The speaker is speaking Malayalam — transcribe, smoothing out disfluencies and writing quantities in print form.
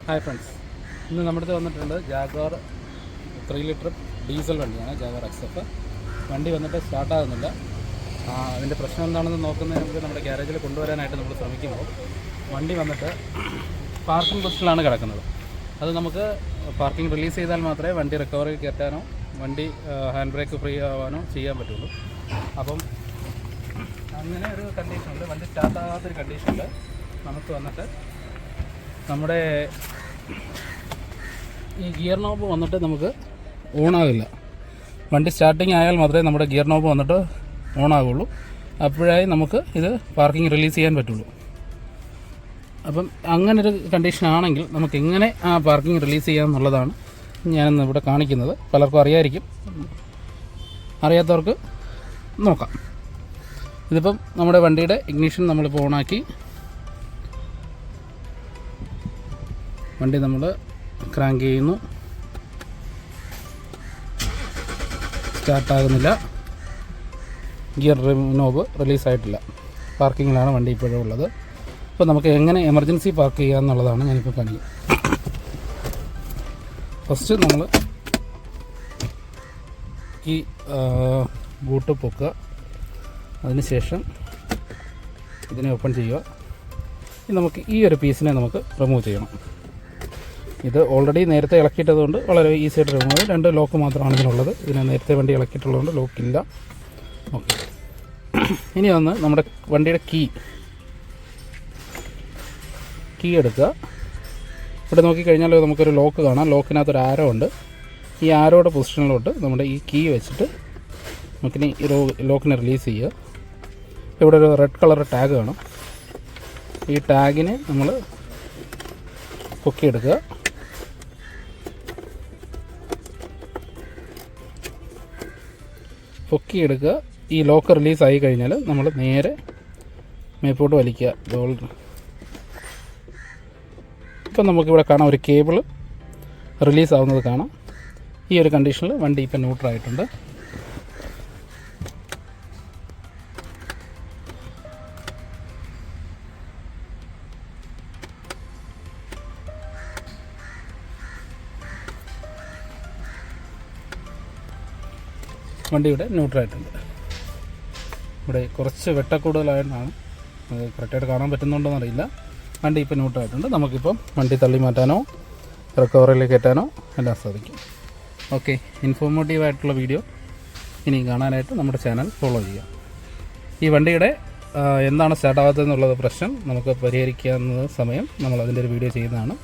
ഹായ് ഫ്രണ്ട്സ്, ഇന്ന് നമ്മുടെ അടുത്ത് വന്നിട്ടുണ്ട് ജാഗ്വാർ 3 ലിറ്റർ ഡീസൽ വണ്ടിയാണ്. ജാഗ്വാർ എക്സ്എഫ് വണ്ടി വന്നിട്ട് സ്റ്റാർട്ടാകുന്നില്ല. അതിൻ്റെ പ്രശ്നം എന്താണെന്ന് നോക്കുന്നതിന് നമുക്ക് നമ്മുടെ ഗ്യാരേജിൽ കൊണ്ടുവരാനായിട്ട് നമ്മൾ ശ്രമിക്കുമ്പോൾ വണ്ടി വന്നിട്ട് പാർക്കിംഗ് പൊസിഷനിലാണ് കിടക്കുന്നത്. അത് നമുക്ക് പാർക്കിംഗ് റിലീസ് ചെയ്താൽ മാത്രമേ വണ്ടി റിക്കവറി കയറ്റാനോ വണ്ടി ഹാൻഡ് ബ്രേക്ക് ഫ്രീ ആവാനോ ചെയ്യാൻ പറ്റുള്ളൂ. അപ്പം അങ്ങനെ ഒരു കണ്ടീഷനുണ്ട്. വണ്ടി സ്റ്റാർട്ടാകാത്തൊരു കണ്ടീഷനിൽ നമുക്ക് വന്നിട്ട് നമ്മുടെ ഈ ഗിയർ നോബ് വന്നിട്ട് നമുക്ക് ഓണാകില്ല. വണ്ടി സ്റ്റാർട്ടിങ് ആയാൽ മാത്രമേ നമ്മുടെ ഗിയർ നോബ് വന്നിട്ട് ഓണാകുള്ളൂ. അപ്പോഴായി നമുക്ക് ഇത് പാർക്കിംഗ് റിലീസ് ചെയ്യാൻ പറ്റുള്ളൂ. അപ്പം അങ്ങനൊരു കണ്ടീഷനാണെങ്കിൽ നമുക്ക് എങ്ങനെ ആ പാർക്കിംഗ് റിലീസ് ചെയ്യാമെന്നുള്ളതാണ് ഞാനിന്ന് ഇവിടെ കാണിക്കുന്നത്. പലർക്കും അറിയായിരിക്കും, അറിയാത്തവർക്ക് നോക്കാം. ഇതിപ്പം നമ്മുടെ വണ്ടിയുടെ ഇഗ്നിഷൻ നമ്മളിപ്പോൾ ഓണാക്കി വണ്ടി നമ്മൾ ക്രാങ്ക് ചെയ്യുന്നു. സ്റ്റാർട്ടാകുന്നില്ല. Gear knob റിലീസായിട്ടില്ല. പാർക്കിങ്ങിലാണ് വണ്ടി ഇപ്പോഴും ഉള്ളത്. അപ്പോൾ നമുക്ക് എങ്ങനെ എമർജൻസി പാർക്ക് ചെയ്യുക എന്നുള്ളതാണ് ഞാനിപ്പോൾ കാണിക്കുക. ഫസ്റ്റ് നമ്മൾ ഈ ബൂട്ട് പൊക്കുക. അതിനുശേഷം ഇതിനെ ഓപ്പൺ ചെയ്യുക. നമുക്ക് ഈ ഒരു പീസിനെ നമുക്ക് റിമൂവ് ചെയ്യണം. ഇത് ഓൾറെഡി നേരത്തെ ഇളക്കിയിട്ടതുകൊണ്ട് വളരെ ഈസി ആയിട്ട് റിമൂവ്. 2 ലോക്ക് മാത്രമാണ് ഇതിനുള്ളത്. ഇതിനെ നേരത്തെ വണ്ടി ഇളക്കിയിട്ടുള്ളതുകൊണ്ട് ലോക്കില്ല. ഓക്കെ, ഇനി വന്ന് നമ്മുടെ വണ്ടിയുടെ കീ എടുക്കുക. ഇവിടെ നോക്കിക്കഴിഞ്ഞാൽ നമുക്കൊരു ലോക്ക് കാണാം. ലോക്കിനകത്തൊരു ആരോ ഉണ്ട്. ഈ ആരോയുടെ പൊസിഷനിലോട്ട് നമ്മുടെ ഈ കീ വെച്ചിട്ട് നമുക്കിനി ഈ ലോക്കിനെ റിലീസ് ചെയ്യുക. ഇവിടെ ഒരു റെഡ് കളർ ടാഗ് കാണും. ഈ ടാഗിനെ നമ്മൾ പൊക്കിയെടുക്കുക. പൊക്കിയെടുക്കുക. ഈ ലോക്ക് റിലീസായി കഴിഞ്ഞാൽ നമ്മൾ നേരെ മേപ്പോട്ട് വലിക്കുക. ഇപ്പം നമുക്കിവിടെ കാണാം ഒരു കേബിൾ റിലീസ് ആവുന്നത് കാണാം. ഈ ഒരു കണ്ടീഷനിൽ വണ്ടി ഇപ്പം ന്യൂട്രലായിട്ടുണ്ട്. വണ്ടി ഇവിടെ ന്യൂട്രലായിട്ടുണ്ട്. ഇവിടെ കുറച്ച് വെട്ടക്കൂടുതലായിട്ടാണ്, അത് കറക്റ്റായിട്ട് കാണാൻ പറ്റുന്നുണ്ടോ എന്നറിയില്ല. വണ്ടി ഇപ്പോൾ ന്യൂട്രലായിട്ടുണ്ട്. നമുക്കിപ്പം വണ്ടി തള്ളി മാറ്റാനോ റിക്കവറിയിലേക്ക് കയറ്റാനോ എല്ലാം സാധിക്കും. ഓക്കെ, ഇൻഫോർമേറ്റീവായിട്ടുള്ള വീഡിയോ ഇനി കാണാനായിട്ട് നമ്മുടെ ചാനൽ ഫോളോ ചെയ്യുക. ഈ വണ്ടിയുടെ എന്താണ് സ്റ്റാർട്ടാകാത്തതെന്നുള്ളത് പ്രശ്നം നമുക്ക് പരിഹരിക്കാവുന്ന സമയം നമ്മൾ അതിൻ്റെ ഒരു വീഡിയോ ചെയ്യുന്നതാണ്.